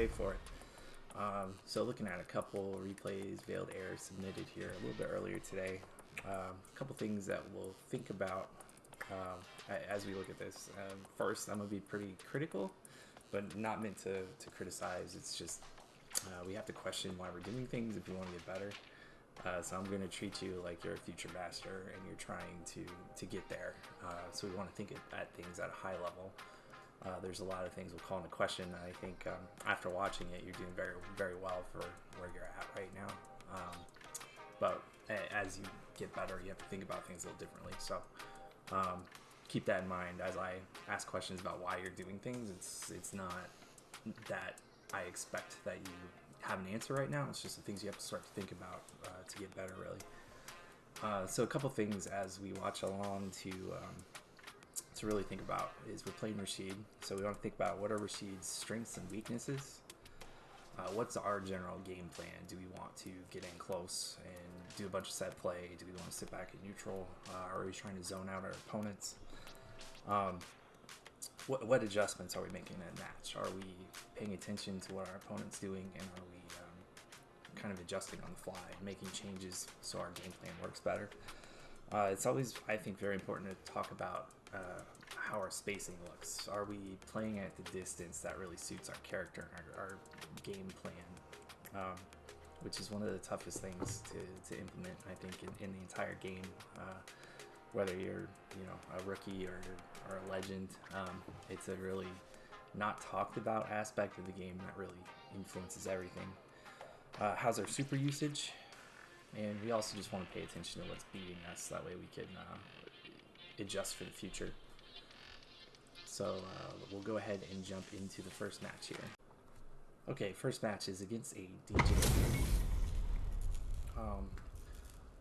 wait for it. So looking at a couple replays, VeiledError submitted here a little bit earlier today. A couple things that we'll think about as we look at this. First, I'm going to be pretty critical, but not meant to criticize. It's just we have to question why we're doing things if we want to get better. So I'm going to treat you like you're a future master and you're trying to get there. So we want to think at things at a high level. There's a lot of things we'll call into question. I think after watching it, you're doing very, very well for where you're at right now. But as you get better, you have to think about things a little differently. So keep that in mind as I ask questions about why you're doing things. It's not that I expect that you have an answer right now. It's just the things you have to start to think about to get better, really. So a couple things as we watch along to really think about is we're playing Rashid, so we want to think about what are Rashid's strengths and weaknesses. What's our general game plan? Do we want to get in close and do a bunch of set play? Do we want to sit back in neutral? Are we trying to zone out our opponents? What adjustments are we making in that match? Are we paying attention to what our opponent's doing, and are we kind of adjusting on the fly and making changes so our game plan works better? It's always, I think, very important to talk about how our spacing looks. Are we playing at the distance that really suits our character and our game plan, which is one of the toughest things to implement, I think, in the entire game. Whether you're a rookie or a legend, it's a really not talked about aspect of the game that really influences everything. How's our super usage? And we also just want to pay attention to what's beating us. That way we can adjust for the future. So we'll go ahead and jump into the first match here. Okay, first match is against a DJ.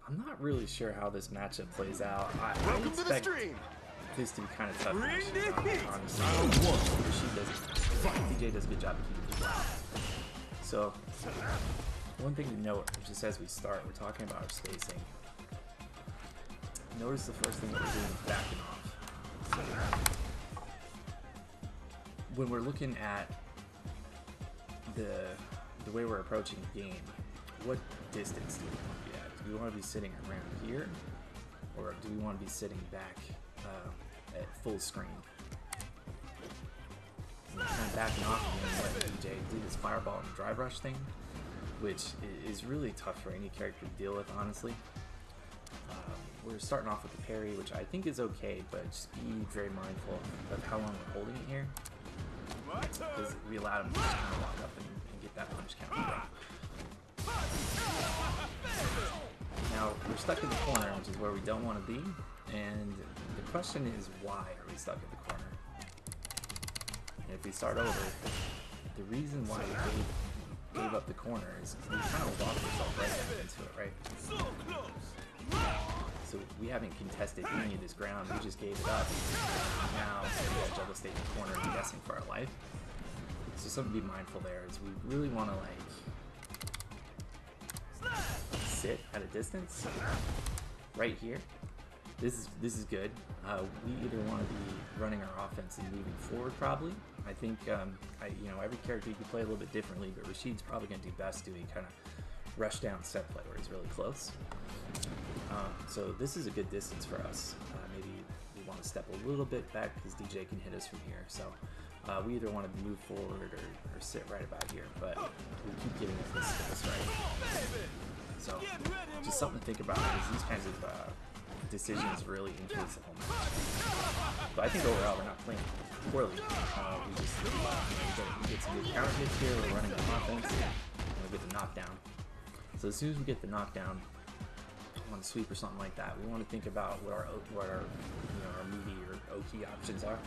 I'm not really sure how this matchup plays out. I expect this to be kind of tough. Honestly, DJ does a good job of keeping people out. So one thing to note, just as we start, we're talking about our spacing. Notice the first thing that we're doing is backing off. When we're looking at the way we're approaching the game, what distance do we want to be at? Do we want to be sitting around here, or do we want to be sitting back at full screen? And we're kind of backing off and letting DJ do this fireball and drive rush thing, which is really tough for any character to deal with, honestly. We're starting off with the parry, which I think is okay, but just be very mindful of how long we're holding it here, because we allowed him to just kind of walk up and get that punch count going. Now, we're stuck in the corner, which is where we don't want to be, and the question is, why are we stuck in the corner? And if we start over, the reason why we gave up the corner is we kind of locked ourselves right into it, right? So we haven't contested any of this ground, we just gave it up. Now we have to stay in the corner and guessing for our life. So something to be mindful there is we really want to sit at a distance right here. This is good. We either want to be running our offense and moving forward, probably. I think every character you can play a little bit differently, but Rashid's probably going to do best doing kind of rush down set play where he's really close. So this is a good distance for us. Maybe we want to step a little bit back because DJ can hit us from here. So we either want to move forward or sit right about here, but we keep giving it this right. So just something to think about, because these kinds of decisions really influence the whole match. But I think overall we're not playing poorly. We just we get some good counter hits here. We're running an offense, and we get the knockdown. So as soon as we get the knockdown on a sweep or something like that, we want to think about what our meaty or OT options are.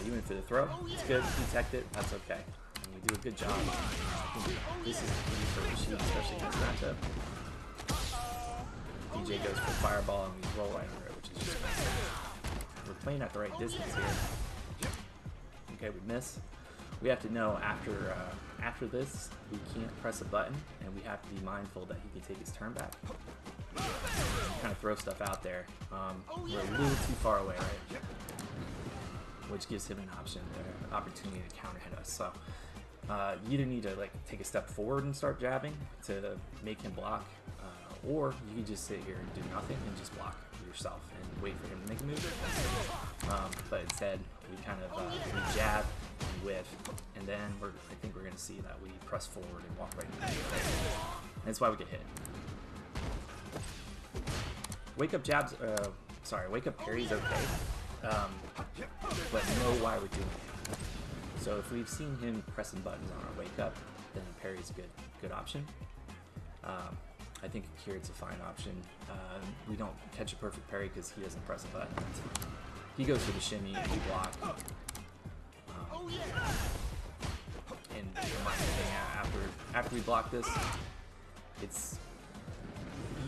You went for the throw. It's good. Detect it. That's okay. And we do a good job. I think this is the key for Rashid, especially in this matchup. DJ goes for fireball and we roll right over it, which is just fantastic. We're playing at the right distance here. Okay, we miss. We have to know after this, we can't press a button, and we have to be mindful that he can take his turn back. Kind of throw stuff out there. We're a little too far away, right? Which gives him an opportunity to counter hit us. So you either need to like take a step forward and start jabbing to make him block, or you can just sit here and do nothing and just block yourself and wait for him to make a move. But instead, we kind of we jab, and whiff, and then I think we're going to see that we press forward and walk right into the and that's why we get hit. Wake up jabs, wake up parry's okay, but know why we're doing it. So if we've seen him pressing buttons on our wake up, then parry's a good option. I think here it's a fine option. We don't catch a perfect parry because he doesn't press a button. He goes for the shimmy, we block. And my thing, after we block this, it's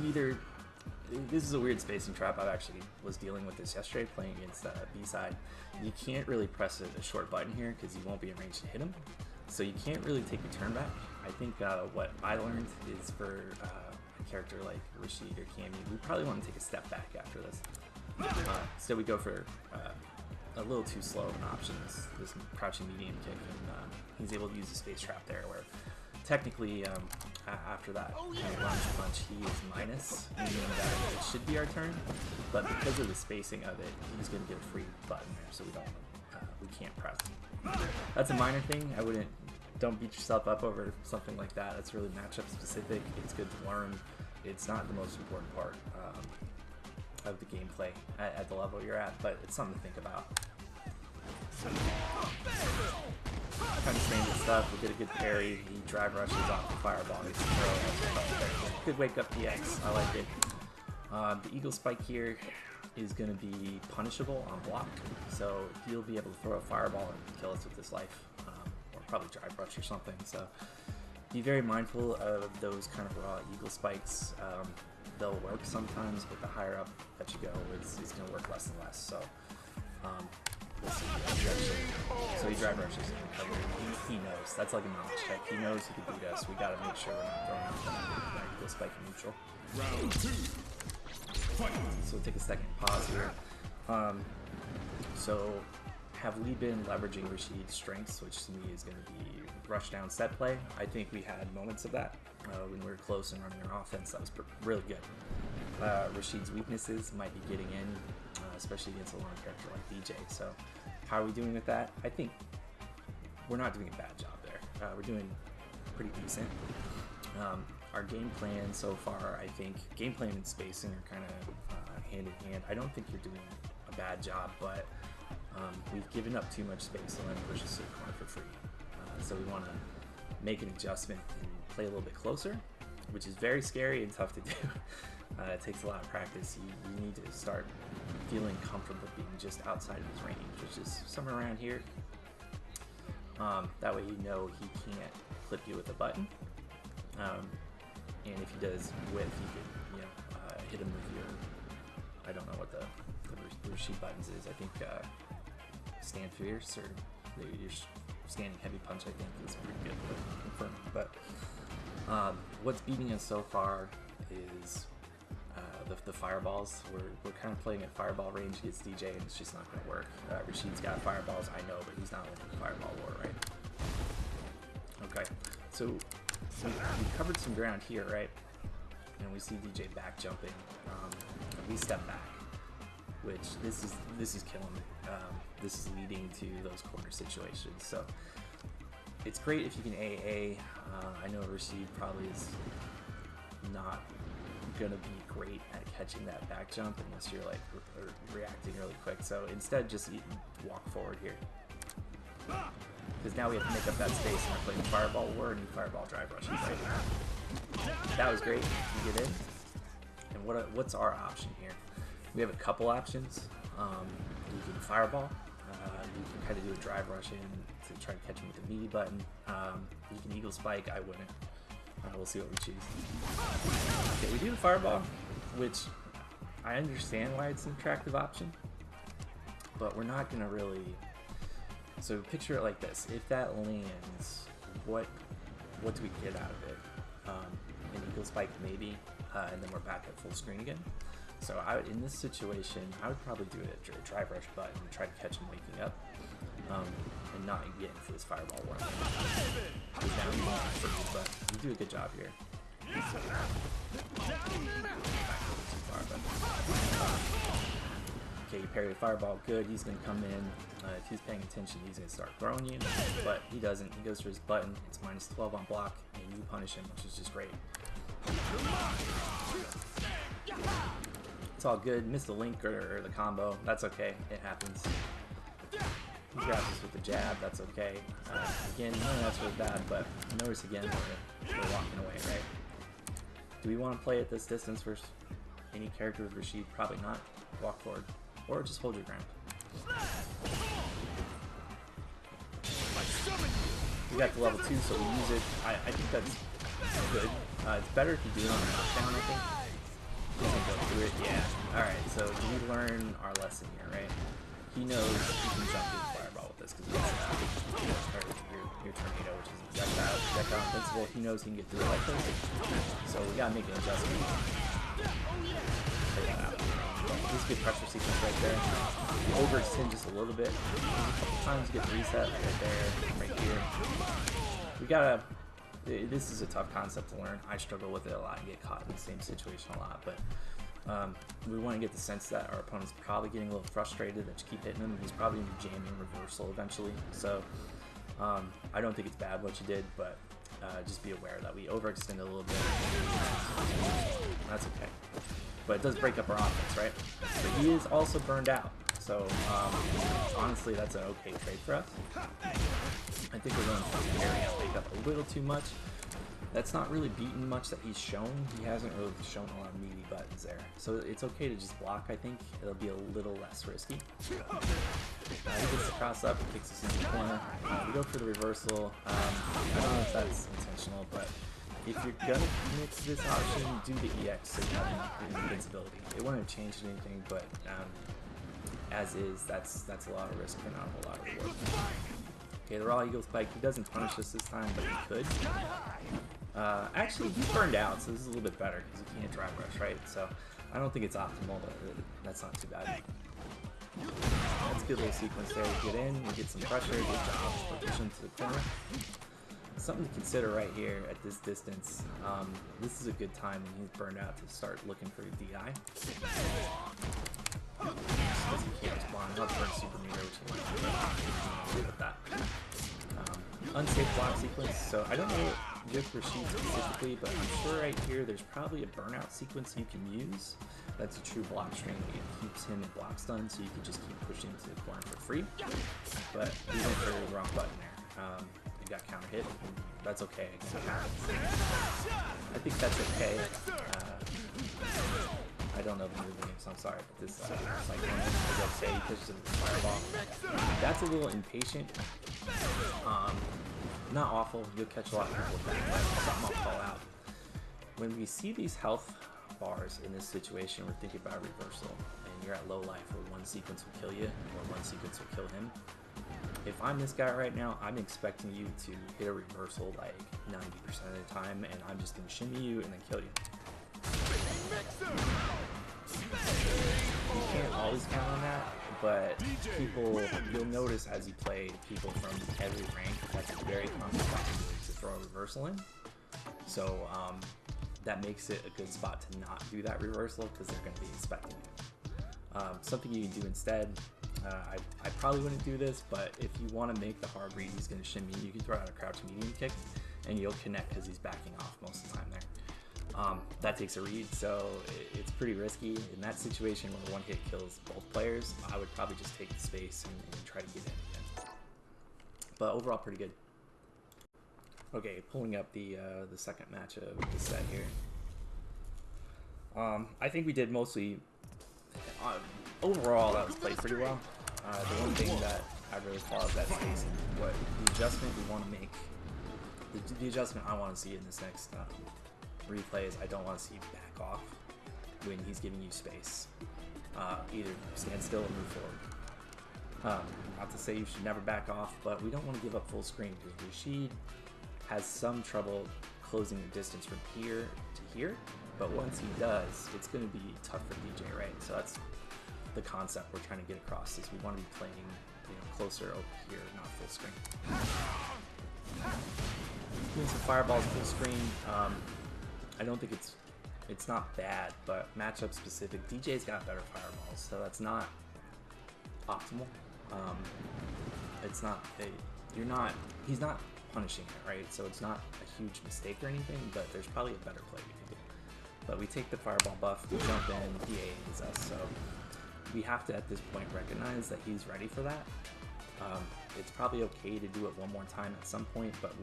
either... This is a weird spacing trap. I actually was dealing with this yesterday playing against B-side. You can't really press a short button here because you won't be in range to hit him. So you can't really take a turn back. I think what I learned is for a character like Rashid or Cammy, we probably want to take a step back after this. So we go for a little too slow of an option, this crouching medium kick, and he's able to use the space trap there where technically after that kind of lunge punch he is minus, meaning that it should be our turn, but because of the spacing of it, he's going to get a free button there, so we can't press. That's a minor thing. Don't beat yourself up over something like that. That's really matchup specific. It's good to learn. It's not the most important part of the gameplay at the level you're at, but it's something to think about. Kind of standard stuff. We get a good parry. He drive rushes off the fireball. He's good wake up DX. I like it. The eagle spike here is going to be punishable on block, so he'll be able to throw a fireball and kill us with his life, or probably drive rush or something. So be very mindful of those kind of raw eagle spikes. They'll work sometimes, but the higher up that you go, it's going to work less and less. So we'll see. So he drive rushes in the cover. He knows. That's like a knowledge check. He knows he can beat us. We got to make sure we're not throwing out that eagle spike in neutral. Round 2. Fight. So we'll take a second pause here. So have we been leveraging Rashid's strengths, which to me is going to be rush down set play? I think we had moments of that when we were close and running our offense. That was really good. Rashid's weaknesses might be getting in, especially against a long character like DJ. So how are we doing with that? I think we're not doing a bad job there. We're doing pretty decent. Our game plan so far, I think game plan and spacing are kind of hand in hand. I don't think you're doing a bad job, but we've given up too much space to let him push us to the corner for free. So we want to make an adjustment and play a little bit closer, which is very scary and tough to do. It takes a lot of practice. You need to start feeling comfortable being just outside of his range, which is somewhere around here. That way you know he can't clip you with a button. And if he does whiff, you could hit him with your, I don't know what the Rashid buttons is. I think stand fierce or your standing heavy punch, I think, is pretty good to confirm. But what's beating us so far is the fireballs. We're kind of playing at fireball range against DJ, and it's just not going to work. Rashid's got fireballs, I know, but he's not winning the fireball war, right? Okay, so we covered some ground here, right? And we see DJ back jumping. We step back, which this is killing me. This is leading to those corner situations. So it's great if you can AA. I know Rashid probably is not gonna be great at catching that back jump unless you're like reacting really quick. So instead, just walk forward here. Because now we have to make up that space and we're playing fireball war and fireball drive rushes right now. That was great. You get in. And what's our option here? We have a couple options. You can fireball. You can kind of do a drive rush in to try to catch him with the B button. You can eagle spike. I wouldn't. We'll see what we choose. Okay, we do the fireball, which I understand why it's an attractive option, but we're not gonna really. So picture it like this: if that lands, what do we get out of it? An eagle spike maybe, and then we're back at full screen again. So in this situation, I would probably do a drive rush button and try to catch him waking up, and not get into this fireball war. But you do a good job here. Okay, you parry the fireball, good. He's going to come in. If he's paying attention, he's going to start throwing you, but he doesn't. He goes for his button. It's -12 on block, and you punish him, which is just great. It's all good. Missed the link or the combo. That's okay. It happens. He grabs us with the jab. That's okay. Again, none of that's really bad, but notice again we're walking away, right? Do we want to play at this distance versus any character with Rashid? Probably not. Walk forward. Or just hold your ground. We got the level 2, so we use it. I think that's good. It's better if you do it on a knockdown, I think. Doesn't go through it. Yeah. Alright, so we learn our lesson here, right? He knows he can jump through the fireball with this because your tornado, which is projectile invincible. He knows he can get through it like this. So we gotta make an adjustment. Play that out. This is a good pressure sequence right there. Overextend just a little bit. A couple times, get the reset right there, right here. We gotta. This is a tough concept to learn. I struggle with it a lot and get caught in the same situation a lot, but we want to get the sense that our opponent's probably getting a little frustrated that you keep hitting him. He's probably going to be jamming reversal eventually. So I don't think it's bad what you did, but just be aware that we overextend a little bit. That's okay. But it does break up our offense, right? But he is also burned out. So honestly, that's an okay trade for us. I think we're going to carry out wake up a little too much. That's not really beaten much that he's shown. He hasn't really shown a lot of meaty buttons there. So it's okay to just block, I think. It'll be a little less risky. He gets the cross up, kicks us in the corner. We go for the reversal. I don't know if that's intentional, but if you're going to mix this option, do the EX so you have the invincibility. It wouldn't have changed anything, but as is, that's a lot of risk for not a whole lot of reward. Okay, the Raw Eagle Spike, he doesn't punish us this time, but he could. Actually, he's burned out, so this is a little bit better because he can't drive rush, right? So I don't think it's optimal, but that's not too bad. That's a good little sequence there. We get in, we get some pressure, good job, push him to the corner. Something to consider right here at this distance. This is a good time when he's burned out to start looking for DI. Because he can't respond. He'll burn super meter, which he with that. Unsafe block sequence. So I don't know with Rashid specifically, but I'm sure right here there's probably a burnout sequence you can use. That's a true block string. It keeps him in block stun, so you can just keep pushing to the corner for free. But he went for the wrong button there. He got counter hit. That's okay. I think that's okay. I don't know the move name, so I'm sorry, but this like okay, he pushes him with the fireball. That's a little impatient. Not awful. You'll catch a lot of people with that, but something I'll call out. When we see these health bars in this situation, we're thinking about reversal, and you're at low life where one sequence will kill you, or one sequence will kill him. If I'm this guy right now, I'm expecting you to hit a reversal like 90% of the time, and I'm just going to shimmy you and then kill you. You can't always count on that, but people, you'll notice as you play, people from every rank, that's a very common spot to throw a reversal in. So that makes it a good spot to not do that reversal because they're going to be expecting it. Something you can do instead, I probably wouldn't do this, but if you want to make the hard read, he's going to shimmy, you can throw out a crouch medium kick, and you'll connect because he's backing off most of the time there. That takes a read, so it's pretty risky. In that situation where one hit kills both players, I would probably just take the space and try to get in again. But overall, pretty good. Okay, pulling up the second match of the set here. I think we did mostly... overall, that was played pretty well. The one thing that I really thought of that space and what the adjustment we want to make, the adjustment I want to see in this next replay is I don't want to see you back off when he's giving you space. Either stand still or move forward. Not to say you should never back off, but we don't want to give up full screen because Rashid has some trouble closing the distance from here to here. But once he does, it's going to be tough for DJ, right? So that's the concept we're trying to get across, is we want to be playing, you know, closer over here, not full screen. Doing some fireballs full screen. I don't think it's not bad, but matchup specific. DJ's got better fireballs, so that's not optimal. It's not he's not punishing it, right? So it's not a huge mistake or anything, but there's probably a better play we could do. But we take the fireball buff, we jump in, he aids us, so we have to at this point recognize that he's ready for that. It's probably okay to do it one more time at some point, but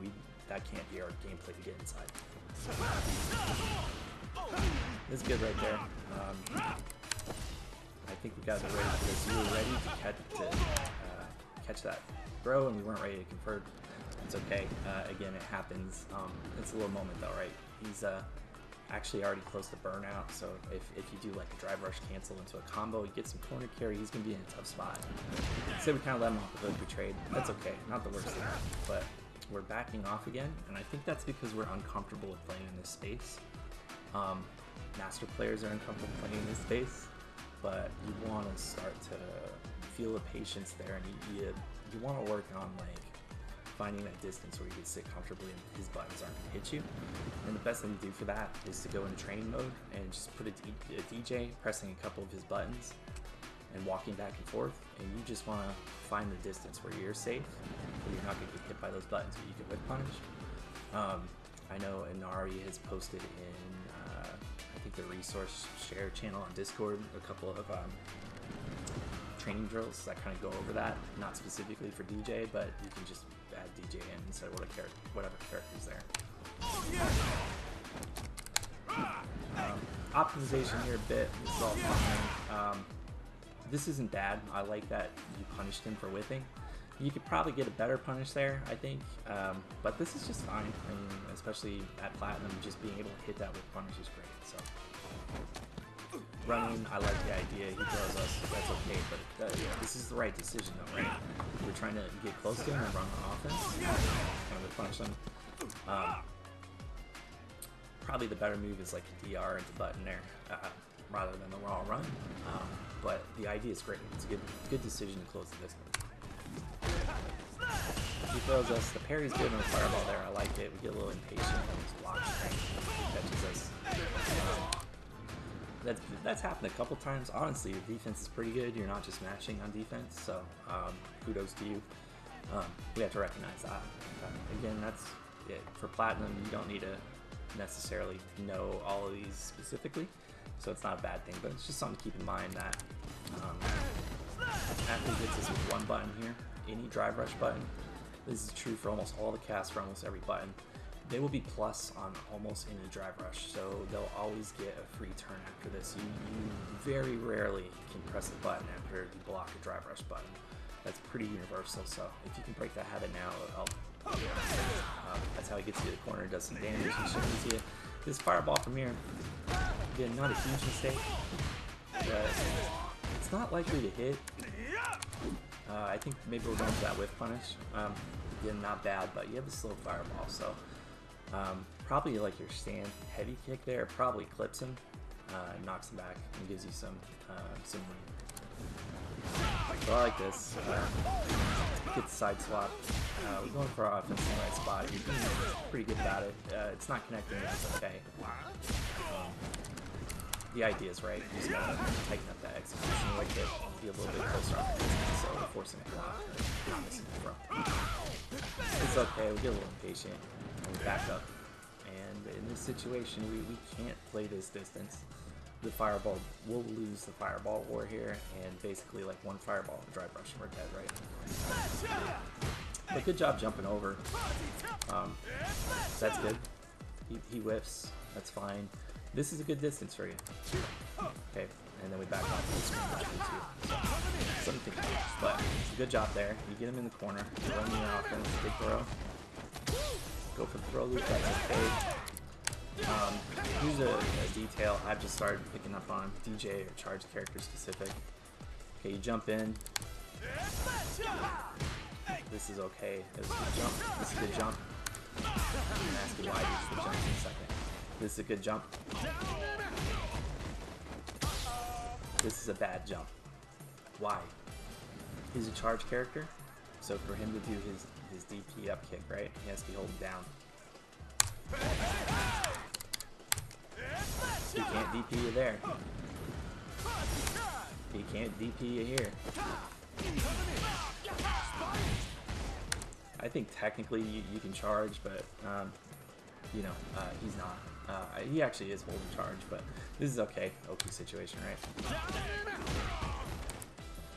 that can't be our gameplay to get inside. That's good right there. I think we guys are ready for this. We were ready to catch that throw, and we weren't ready to convert. It's okay. Again, it happens. It's a little moment though, right? He's actually already close to burnout, so if you do like a drive rush cancel into a combo, you get some corner carry, he's going to be in a tough spot. So we kind of let him off the hook, we trade. That's okay, not the worst thing, but we're backing off again, and I think that's because we're uncomfortable with playing in this space. Master players are uncomfortable playing in this space, but you want to start to feel the patience there, and you want to work on like finding that distance where you can sit comfortably and his buttons aren't going to hit you. And the best thing to do for that is to go into training mode and just put a DJ pressing a couple of his buttons and walking back and forth, and you just want to find the distance where you're safe, where you're not going to get hit by those buttons, but you can whip punish. I know Inari has posted in I think the resource share channel on Discord a couple of training drills that kind of go over that, not specifically for DJ, but you can just add DJ in instead of whatever character's there. Optimization here a bit. This is all fine. This isn't bad. I like that you punished him for whipping. You could probably get a better punish there, I think, but this is just fine. I mean, especially at Platinum, just being able to hit that with punish is great. So running, I like the idea. He throws us, that's okay, but this is the right decision though, right? We're trying to get close to him and run on offense, kind of punish him. Probably the better move is like a DR into button there, rather than the raw run. But the idea is great. It's a good decision to close the distance. He throws us. The parry's good on the fireball there. I like it. We get a little impatient when he's blocked strength. He catches us. That's happened a couple times. Honestly, your defense is pretty good. You're not just matching on defense, so kudos to you. We have to recognize that. Again, that's it. For Platinum, you don't need to necessarily know all of these specifically, so it's not a bad thing, but it's just something to keep in mind that after he hits us with one button here, any drive rush button, this is true for almost all the casts, for almost every button, they will be plus on almost any drive rush, so they'll always get a free turn after this. You very rarely can press a button after you block a drive rush button. That's pretty universal, so if you can break that habit now, it'll help. That's how he gets you to the corner, does some damage, he shows you. This fireball from here, again, not a huge mistake, but it's not likely to hit. I think maybe we're going for that whiff punish. Again, not bad, but you have a slow fireball, so probably like your stand heavy kick there probably clips him, knocks him back, and gives you some room. So I like this. Get the side swap. We're going for our offense in the right spot. He's doing pretty good about it. It's not connecting, it's okay. The idea is right. You just gotta tighten up that execution a little bit, be a little bit closer on the distance, so we're forcing a block, not missing the throw. It's okay, we get a little impatient, and we back up. And in this situation, we can't play this distance. The fireball, we'll lose the fireball war here, and basically like one fireball and drive rush and we're dead, right? But good job jumping over. That's good. He whiffs, that's fine. This is a good distance for you. Okay, and then we back off the screen too. So, something to think about. But it's a good job there. You get him in the corner, you run your offense, big throw. Go for the throw loop, that's okay. Here's a detail I've just started picking up on, DJ or charge character specific. Okay, you jump in. This is okay. This is a good jump. This is a good jump. I'm gonna ask you why this is a jump in a second. This is a good jump. This is a bad jump. Why? He's a charge character, so for him to do his DP up kick, right, he has to be holding down. He can't DP you there. He can't DP you here. I think technically you can charge, but you know, he's not. He actually is holding charge, but this is okay. Oki situation, right?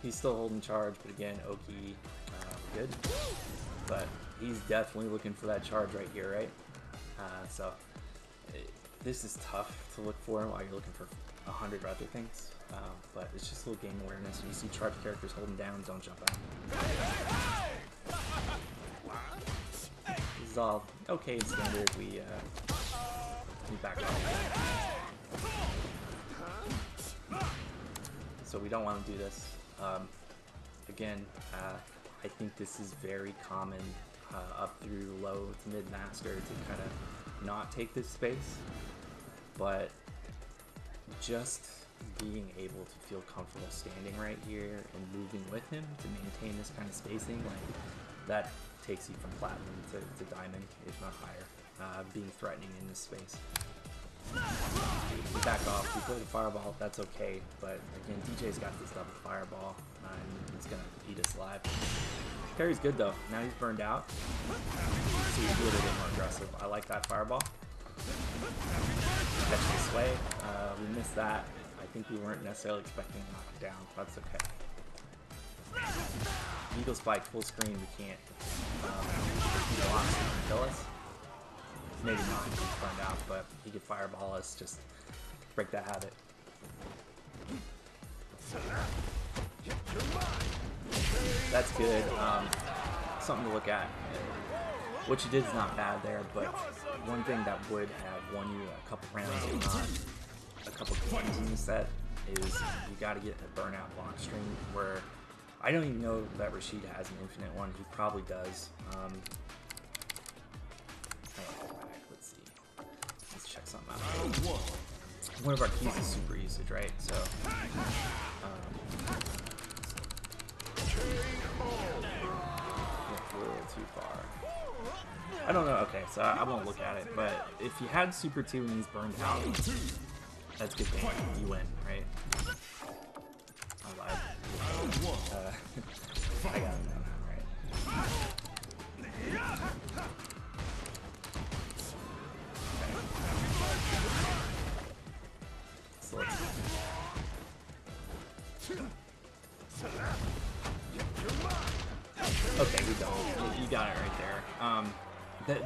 He's still holding charge, but again, Oki, good. But he's definitely looking for that charge right here, right? So this is tough to look for while you're looking for 100 other things. But it's just a little game awareness. When you see charge characters holding down, don't jump out. This is all okay and standard. We back off. So we don't want to do this. Again, I think this is very common up through low to mid master to kind of not take this space, but just being able to feel comfortable standing right here and moving with him to maintain this kind of spacing, like that takes you from platinum to diamond, if not higher, being threatening in this space. We back off, we play the fireball, that's okay, but again, DJ's got this double fireball, and it's gonna eat us alive. Parry's good though, now he's burned out, so you can be a little bit more aggressive. I like that fireball. Catch the sway, we missed that. I think we weren't necessarily expecting to knock it down, that's okay. Eagle spike, full screen, we can't. Kill us. Maybe not, he's burned out, but he could fireball us, just break that habit. That's good. Something to look at. What you did is not bad there, but one thing that would have won you a couple rounds, if not a couple games in the set, is you got to get a burnout block string where I don't even know that Rashid has an infinite one. He probably does. Let's see. Let's check something out. One of our keys is super usage, right? So, a little too far. I don't know. Okay, so I won't look at it. But if you had Super 2 and he's burned out, that's good game. You win, right? I lied. I got it now, right? So let's okay, we don't. You got it right there.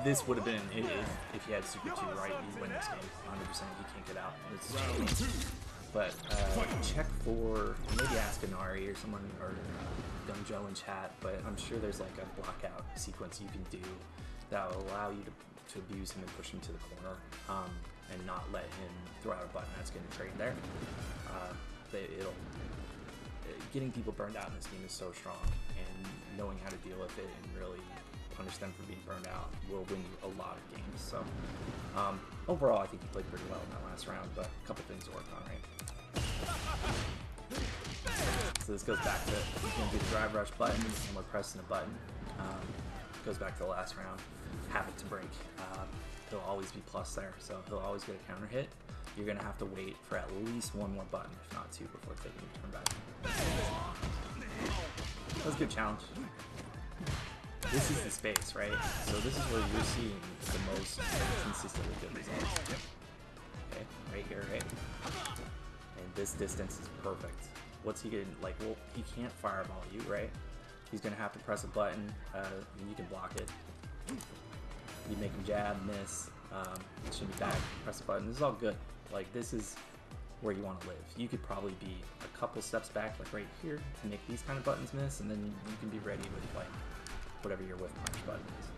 This would have been if you had Super 2, right? You win this game 100%. You can't get out. This is but check for, maybe ask Inari or someone, or Dojo in chat, but I'm sure there's like a blockout sequence you can do that will allow you to abuse him and push him to the corner, and not let him throw out a button that's getting trained there. Getting people burned out in this game is so strong, and knowing how to deal with it and really punish them for being burned out will win you a lot of games. So overall, I think he played pretty well in that last round, but a couple things to work on, right? So this goes back to, he's going to do the drive rush button, and we're pressing the button. Goes back to the last round. Habit to break. He'll always be plus there, so he'll always get a counter hit. You're going to have to wait for at least one more button, if not two, before taking your turn back. That was a good challenge. This is the space, right? So this is where you're seeing the most consistently good results. Okay, right here, right? And this distance is perfect. What's he getting? Like, well, he can't fireball you, right? He's gonna have to press a button, and you can block it. You make him jab, miss, it should be back, press a button. This is all good. Like, this is where you want to live. You could probably be a couple steps back, like right here, to make these kind of buttons miss, and then you can be ready with, like, whatever your whiff punch button is.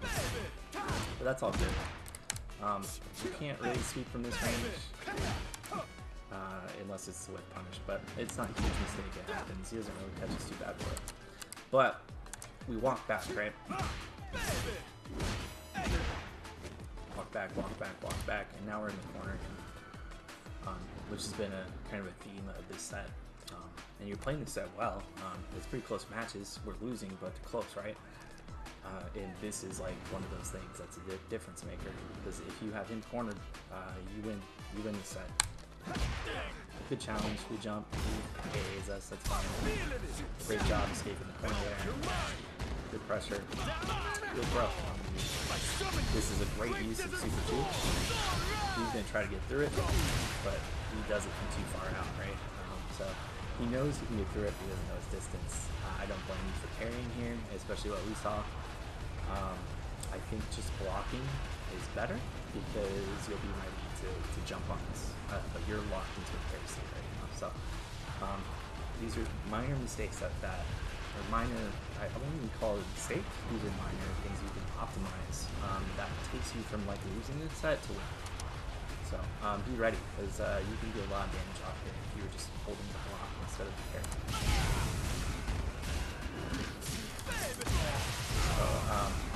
But that's all good. You can't really sweep from this range, unless it's the whiff punish, but it's not a huge mistake, it happens. He doesn't really catch us too bad for it. But we walk back, right? Walk back, and now we're in the corner, which has been a kind of a theme of this set. and you're playing this set well. It's pretty close matches. We're losing, but they're close, right? And this is like one of those things that's a difference maker, because if you have him cornered, you win the set. Good challenge, good jump, he AAs us, that's fine. Great job escaping the corner there. Good pressure, good throw. This is a great use of Super 2. He's going to try to get through it, but he does it from too far out, right? So he knows he can get through it, but he doesn't know his distance. I don't blame you for carrying here, especially what we saw. I think just blocking is better because you'll be ready to jump on this, but you're locked into a parry state right now. So these are minor mistakes or minor, I won't even call it a mistake. These are minor things you can optimize that takes you from like losing this set to win. So be ready, because you can do a lot of damage off here if you were just holding the block instead of the parry. So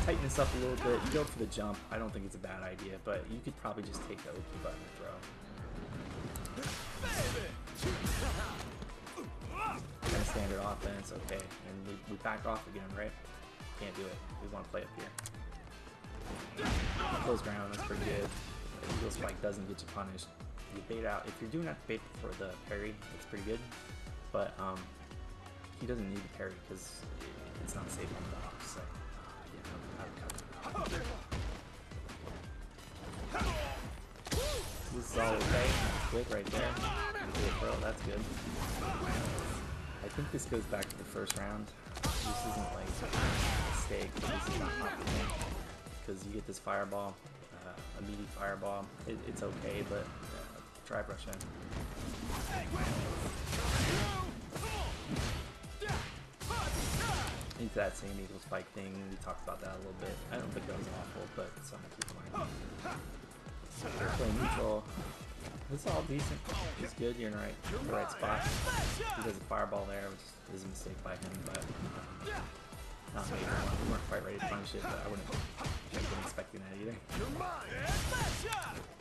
tighten this up a little bit. You go for the jump. I don't think it's a bad idea, but you could probably just take the OP button and throw. Kind of standard offense, okay. And we back off again, right? Can't do it. We want to play up here. Close ground, that's pretty good. The Eagle Spike doesn't get you punished. You bait out. If you're doing that bait for the parry, it's pretty good. But he doesn't need the parry because it's not safe on the box. So, this is all okay. That's good right there. That's good. I think this goes back to the first round. This isn't like a mistake. This is not optimal because you get this fireball, immediate fireball. It's okay, but try brush in. Into that same Eagle Spike thing, we talked about that a little bit. I don't think that was awful, but something to keep in mind. They're playing neutral. This is all decent. It's good. You're in the right spot. He does a fireball there, which is a mistake by him, but not major one. We weren't quite ready to punish it, but I wouldn't have been expecting that either.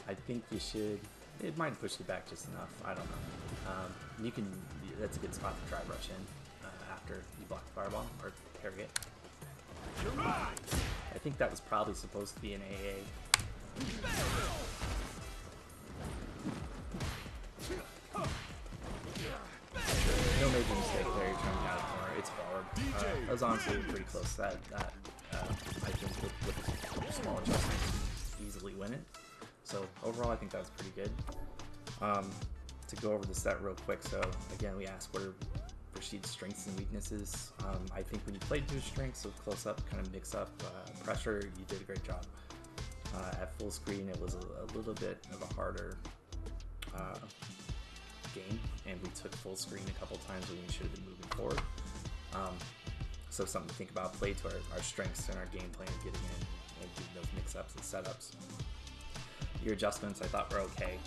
I think you should. It might have pushed it back just enough. I don't know. You can. That's a good spot to try brush in after you block the fireball or parry it. I think that was probably supposed to be an AA. No major mistake there. You're trying to get out of the corner. It's forward. That was honestly pretty close. That I think with a small adjustment, easily win it. So overall, I think that was pretty good. To go over the set real quick. So again, we asked what are Rashid's strengths and weaknesses. I think when you played to his strengths, so close up, kind of mix up pressure, you did a great job. At full screen, it was a little bit of a harder game, and we took full screen a couple times when we should have been moving forward. So something to think about. Play to our strengths and our game plan of getting in and doing those mix-ups and setups. Your adjustments, I thought, were okay.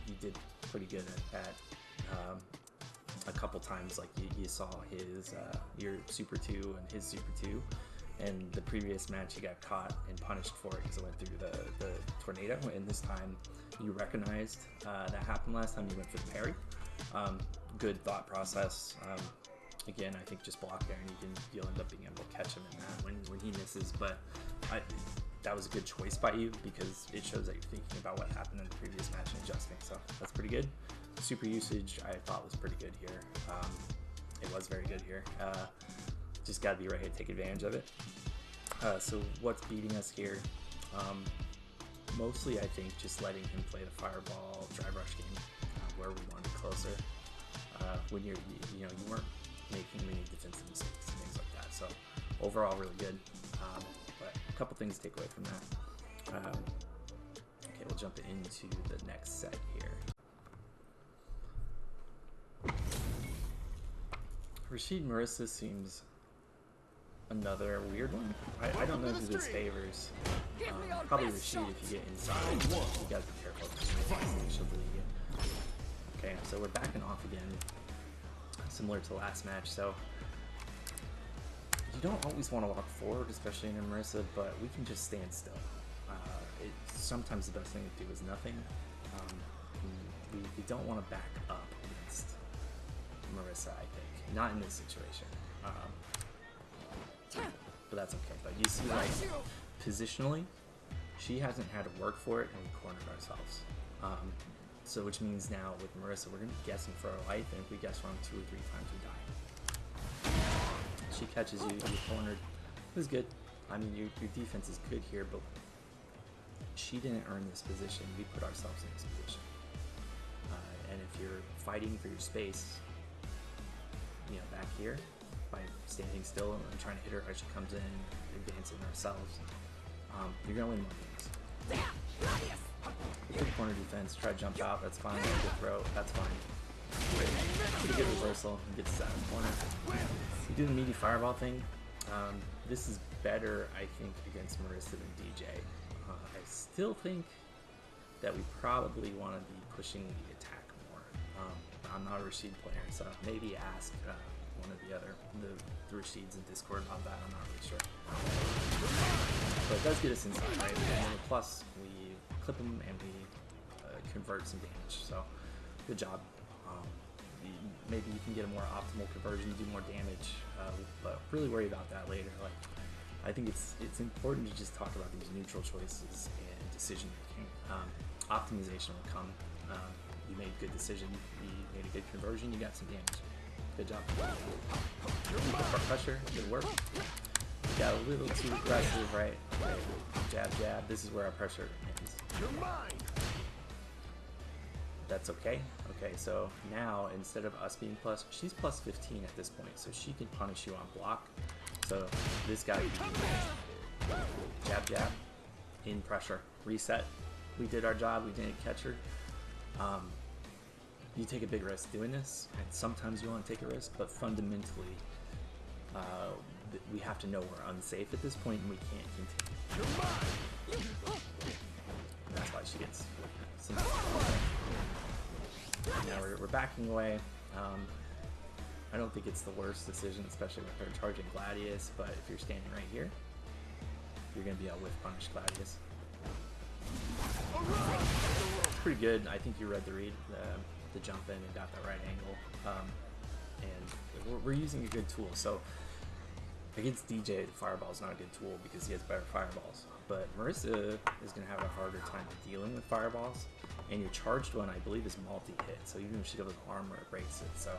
You did pretty good at a couple times. Like you saw his your Super 2 and his Super 2. And the previous match, he got caught and punished for it because it went through the tornado. And this time, you recognized that happened last time. You went for the parry. Good thought process. Again, I think just block there, and you'll end up being able to catch him in that when he misses. But that was a good choice by you because it shows that you're thinking about what happened in the previous match and adjusting. So that's pretty good. Super usage, I thought, was pretty good here. It was very good here. Just got to be ready to take advantage of it. So what's beating us here? Mostly, I think, just letting him play the fireball dry brush game where we wanted closer. When you weren't making many defensive mistakes and things like that. So overall, really good. But a couple things to take away from that. Okay, we'll jump into the next set here. Rashid Marissa seems another weird one. I don't know who this favors. Probably Rashid if you get inside. You gotta be careful because she'll delete you. Okay, so we're backing off again, similar to last match. So you don't always want to walk forward, especially in a Marissa, but we can just stand still. Sometimes the best thing to do is nothing. We don't want to back up against Marissa, I think. Not in this situation. But that's okay. But you see, like, positionally, she hasn't had to work for it, and we cornered ourselves. So which means now with Marissa, we're going to be guessing for our life, and if we guess wrong 2 or 3 times, we die. She catches you, you're cornered. It was good. I mean, your defense is good here, but she didn't earn this position. We put ourselves in this position. And if you're fighting for your space, you know, back here, by standing still and trying to hit her as she comes in, advancing ourselves, you're going to win more games. Good corner defense, try to jump out, that's fine. Good throw, that's fine. Pretty good reversal, he gets us out of the corner. You do the meaty fireball thing. This is better, I think, against Marissa than DJ. I still think that we probably want to be pushing the attack more. I'm not a Rashid player, so maybe ask one of the Rashids in Discord about that. I'm not really sure. But it does get us inside, right? And then plus, we clip them and we convert some damage. So, good job. Maybe you can get a more optimal conversion, do more damage, but really worry about that later. Like, I think it's important to just talk about these neutral choices and decision making. Optimization will come. You made a good decision, you made a good conversion, you got some damage. Good job. Keep up our pressure, good work. We got a little too aggressive, right? Okay. Jab, jab. This is where our pressure ends. You're mine. That's okay. Okay, so now instead of us being plus, she's plus 15 at this point, so she can punish you on block. So this guy, jab, jab, in pressure, reset. We did our job. We didn't catch her. You take a big risk doing this, and sometimes you want to take a risk, but fundamentally, we have to know we're unsafe at this point, and we can't continue. That's why she gets some. Now we're backing away. I don't think it's the worst decision, especially with her charging Gladius, but if you're standing right here, you're going to be able to whiff punish Gladius. Pretty good. I think you read the read, the jump in and got the right angle. And we're using a good tool. So against DJ, the fireball is not a good tool because he has better fireballs. But Marissa is going to have a harder time dealing with fireballs. And your charged one, I believe, is multi-hit. So even if she goes armor, it breaks it. So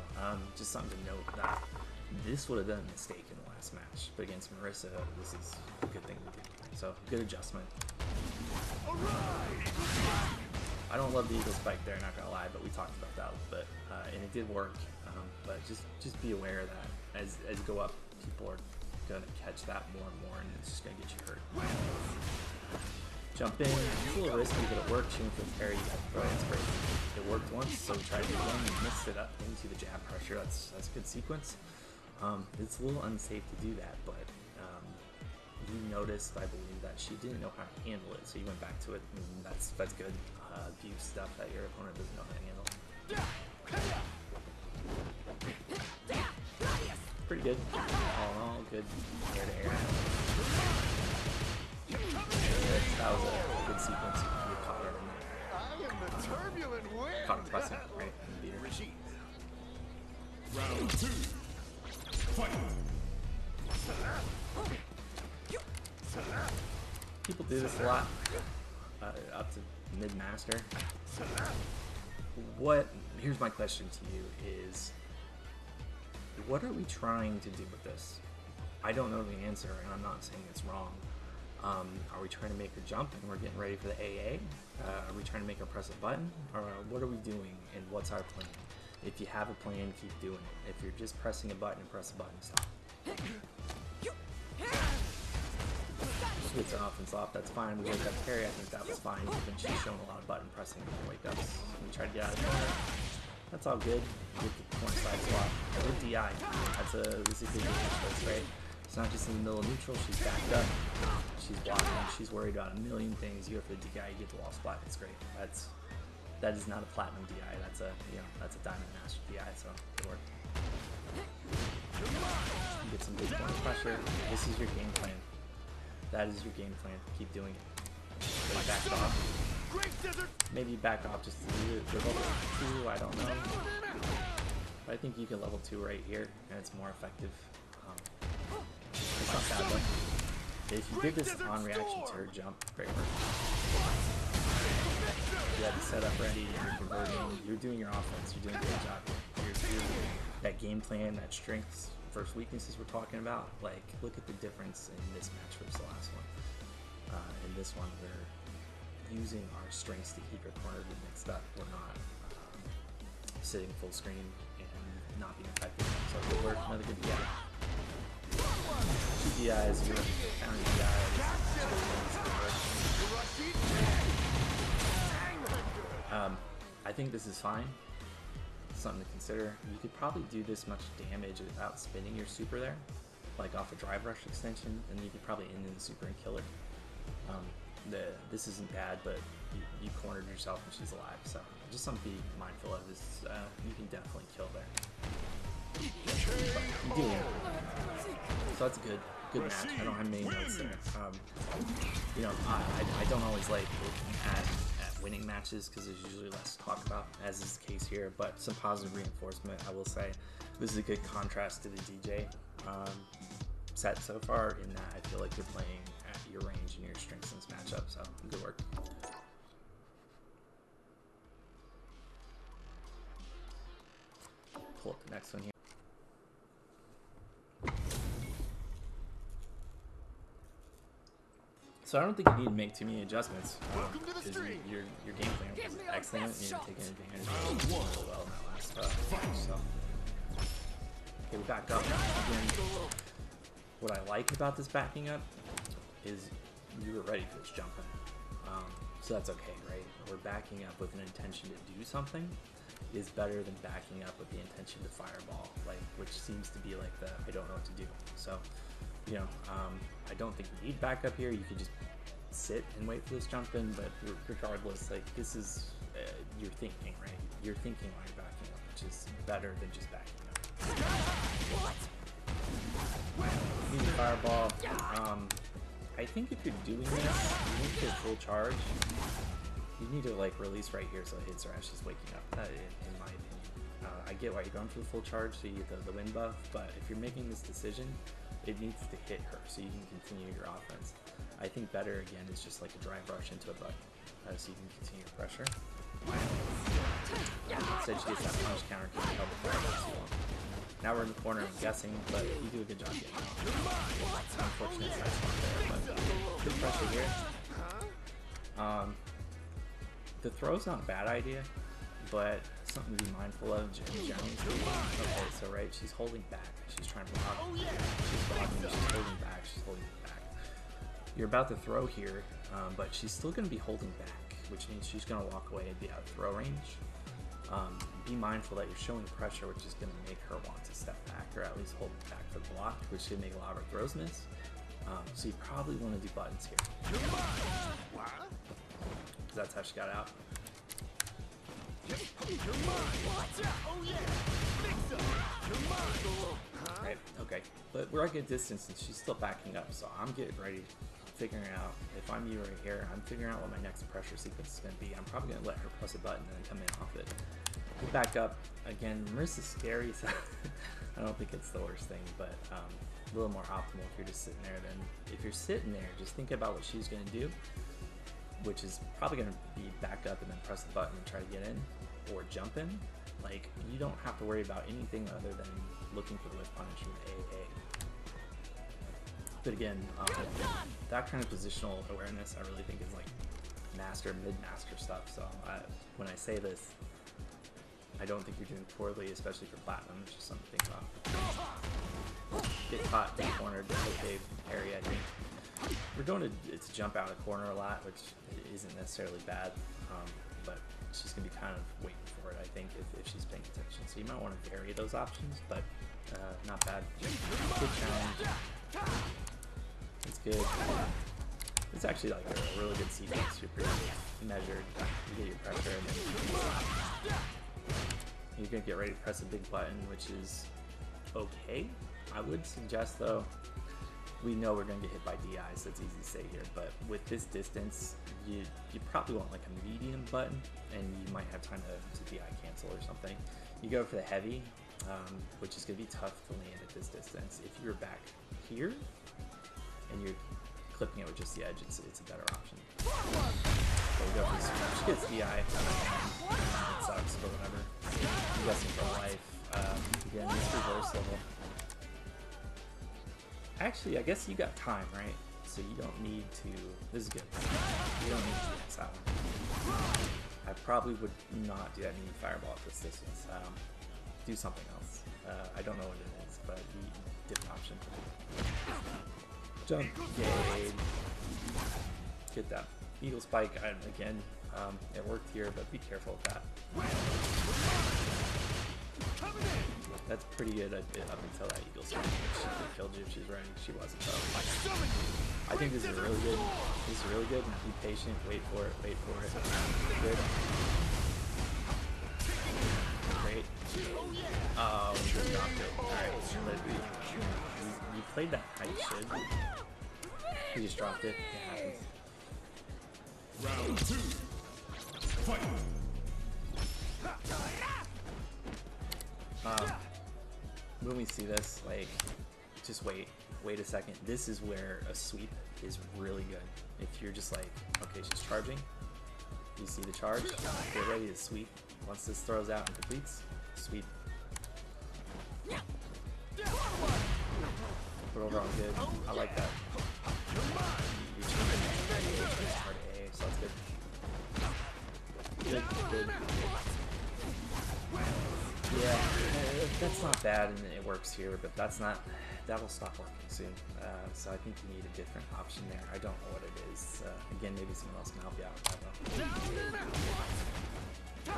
just something to note that this would have been a mistake in the last match. But against Marissa, this is a good thing to do. So good adjustment. I don't love the eagle spike there, not gonna lie, but we talked about that a little bit, and it did work. But just be aware that as you go up, people are gonna catch that more and more, and it's just gonna get you hurt. Jump in, it's a little risky, but it worked. She went for the parry, you got the throw, it's great. It worked once, so we tried to do it again, and mixed it up into the jab pressure. That's a good sequence. It's a little unsafe to do that, but you noticed, I believe, that she didn't know how to handle it, so you went back to it, and that's good. View stuff that your opponent doesn't know how to handle. Pretty good. All in all, good air to air. That was a good sequence. You caught her in there. Caught him pressing, right? And beat her. Round 2. Fight. People do this a lot, up to mid-master. Here's my question to you is, what are we trying to do with this? I don't know the answer, and I'm not saying it's wrong. Are we trying to make her jump and we're getting ready for the AA? Are we trying to make her press a button? Or what are we doing, and what's our plan? If you have a plan, keep doing it. If you're just pressing a button, press a button, stop. It's an offense off, that's fine. We wake up parry, I think that was fine. Even she's shown a lot of button pressing in wake ups. We tried to get out of there. That's all good. With the corner side swap. With DI. This is a good choice, right? It's not just in the middle of neutral, she's backed up. She's blocking, she's worried about a million things. You go for the DI, you get the wall splat, it's great. That is not a platinum DI, that's a diamond master DI, so it worked. Get some big corner pressure. This is your game plan. That is your game plan. Keep doing it. Maybe back off. Maybe back off just to do it. I don't know. But I think you can level 2 right here, and it's more effective. It's not bad though. If you did this on reaction to her jump, great work. You had the setup ready, you're converting, you're doing your offense, you're doing a great job. You're that game plan, that strengths versus weaknesses we're talking about, like, look at the difference in this match versus the last one. In this one, we're using our strengths to keep your corner mixed up. We're not sitting full screen and not being effective. So good work, another good DI. 2 DIs, you're counter DIs. I think this is fine. Something to consider. You could probably do this much damage without spinning your super there, like off a drive rush extension, and you could probably end in the super and kill it. This isn't bad, but you cornered yourself and she's alive, so just something to be mindful of is you can definitely kill there. But you do. So that's a good match. I don't have many notes there. You know, I don't always like looking at winning matches because there's usually less to talk about, as is the case here, but some positive reinforcement. I will say this is a good contrast to the DJ set so far, in that I feel like you're playing at your range and your strengths in this matchup, so good work. Pull up the next one here. So I don't think you need to make too many adjustments, because your game plan was excellent and you're taking advantage of it really well in that last match. So. Okay, we back up. Again, what I like about this backing up is you were ready for this jumping. So that's okay, right? We're backing up with an intention to do something is better than backing up with the intention to fireball, like, which seems to be like the I don't know what to do. So, you know, I don't think you need backup here. You could just sit and wait for this jump in, but regardless, like, this is you're thinking, right? You're thinking while you're backing up, which is better than just backing up. You need a fireball. I think if you're doing this, you need to full charge. You need to, like, release right here so it hits her as she's waking up, in my opinion. I get why you're going for the full charge so you get the win buff, but if you're making this decision, it needs to hit her so you can continue your offense. I think better, again, is just like a drive rush into a button so you can continue your pressure. Instead she gets that punch counter, can help the fireball too long. Now we're in the corner, I'm guessing, but you do a good job getting out. It's unfortunate that's not there, but good pressure here. The throw's not a bad idea, but something to be mindful of generally speaking. Okay, so right, she's holding back. She's trying to block. She's blocking, she's holding back, she's holding back. You're about to throw here, but she's still going to be holding back, which means she's going to walk away and be out of throw range. Be mindful that you're showing pressure, which is going to make her want to step back, or at least hold back for the block, which should make a lot of her throws miss. So you probably want to do buttons here. That's how she got out. Right, okay. But we're at a good distance and she's still backing up, so I'm getting ready, figuring out, if I'm you right here, I'm figuring out what my next pressure sequence is going to be. I'm probably going to let her press a button and then come in off it. We back up. Again, Marissa's scary, so I don't think it's the worst thing, but a little more optimal if you're just sitting there. Then if you're sitting there, just think about what she's going to do, which is probably going to be back up and then press the button and try to get in, or jump in. Like, you don't have to worry about anything other than looking for the whip punish from AA. But again, that kind of positional awareness I really think is like master, mid-master stuff. So when I say this, I don't think you're doing poorly, especially for platinum. It's just something to think about. Get caught, get cornered, okay, parry, I think. We're going to jump out of corner a lot, which isn't necessarily bad, but she's going to be kind of waiting for it, I think, if she's paying attention. So you might want to vary those options, but not bad. Good challenge. It's good. It's actually like a really good sequence. You're pretty measured. You get your pressure, and then you're going to get ready to press a big button, which is okay. I would suggest, though, we know we're going to get hit by DI, so it's easy to say here, but with this distance, you probably want like a medium button, and you might have time to DI cancel or something. You go for the heavy, which is going to be tough to land at this distance. If you're back here and you're clipping it with just the edge, it's a better option. So we go for this. She gets DI. It sucks, but whatever. I'm guessing for life. Again, this reversal. Actually, I guess you got time, right? So you don't need to. This is good. You don't need to do this out. I probably would not do that mini fireball at this distance. Do something else. I don't know what it is, but different option. Jump, Gade. Get that Eagle Spike. Again, it worked here, but be careful with that. That's pretty good up until that Eagle Spike. She could have killed you if she's running. She wasn't though. I think this is really good. This is really good. Be patient. Wait for it. Wait for it. Good. Great. Oh, we just dropped it. Alright. We played that how you should. We just dropped it. It happens. Round 2. Fight. When we see this, like, just wait a second. This is where a sweep is really good. If you're just like, okay, she's charging, you see the charge, get ready to sweep. Once this throws out and completes, sweep. But overall good. I like that. You're changing hard A, so that's good. Good. Yeah, that's not bad and it works here, but that will stop working soon. So I think you need a different option there. I don't know what it is. Again, maybe someone else can help you out with that though.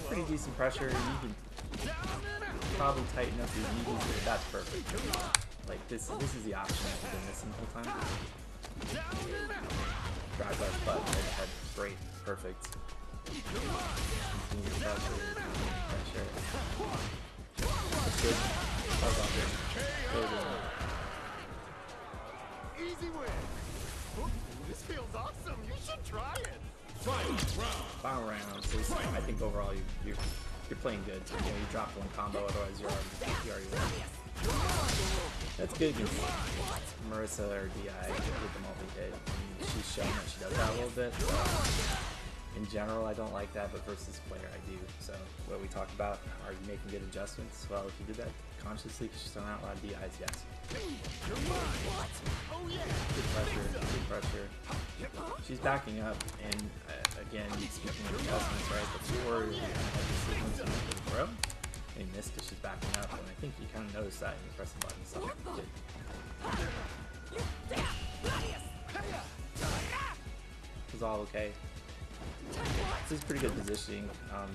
Pretty decent pressure. You can probably tighten up your knees, but that's perfect. Like this is the option that we've been missing the whole time. Drive left button, head, great, perfect. Continue pressure. That's good. That was all good. Easy win. This feels awesome. You should try it. Final round. So I think overall you're playing good. You know, you dropped one combo, otherwise you already won. That's good against Marissa or DI with the multi-hit. She's shown that she does that a little bit. In general, I don't like that, but versus player, I do. So, what we talked about, are you making good adjustments? Well, if you did that consciously, because she's throwing out a lot of DIs, yes. Good pressure. She's backing up, and again, speaking of adjustments, right? Before you had the sequence of the throw, and you missed because she's backing up, and I think you kind of noticed that when you press the button. So, good. It was all okay. This is pretty good positioning.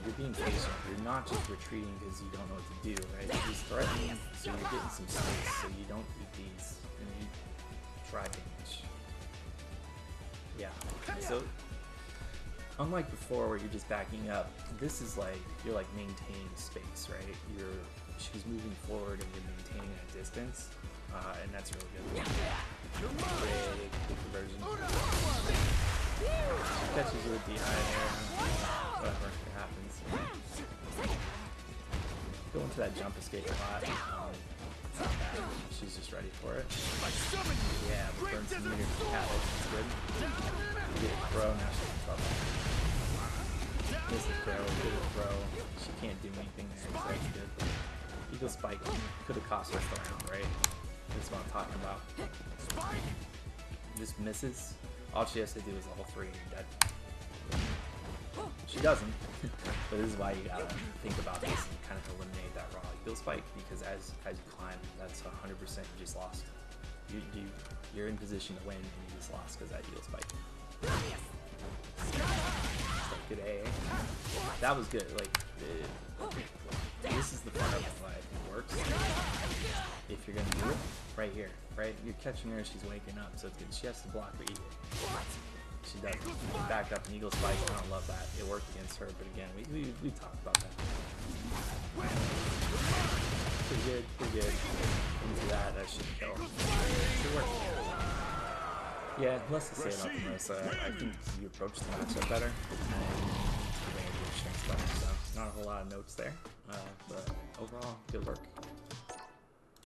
You're being patient. You're not just retreating because you don't know what to do, right? She's threatening, so you're getting some space so you don't eat these and you try damage. Yeah. So, unlike before where you're just backing up, this is like, you're like maintaining space, right? She's moving forward and you're maintaining that distance, and that's really good. Big conversion. She catches you with DI there. Whatever, it happens. Go into that jump escape a lot. It's not bad. She's just ready for it. Yeah, but burn some meter habit. It's good. You get a throw, now she's in trouble. Miss the throw, get a throw. She can't do anything there, so that's good. Eagle Spike could have cost us the round, right? This is what I'm talking about. Just misses. All she has to do is level 3 and you're dead. She doesn't, but this is why you gotta think about this and kind of eliminate that raw Eagle Spike, because as you climb, that's 100% you just lost. You're in position to win and you just lost because that Eagle Spike. Good A. That was good. Like, this is the part of why I think works. If you're gonna do it, right here, right? You're catching her, she's waking up, so it's good. She has to block her eagle. She does. Back up an Eagle Spike. I don't love that. It worked against her, but again, we talked about that. Pretty good, pretty good. Into that should kill. Should work. Yeah, less to say about Marissa. I think you approach the matchup better. And you may have your strengths better, so. not a whole lot of notes there, but overall, good work.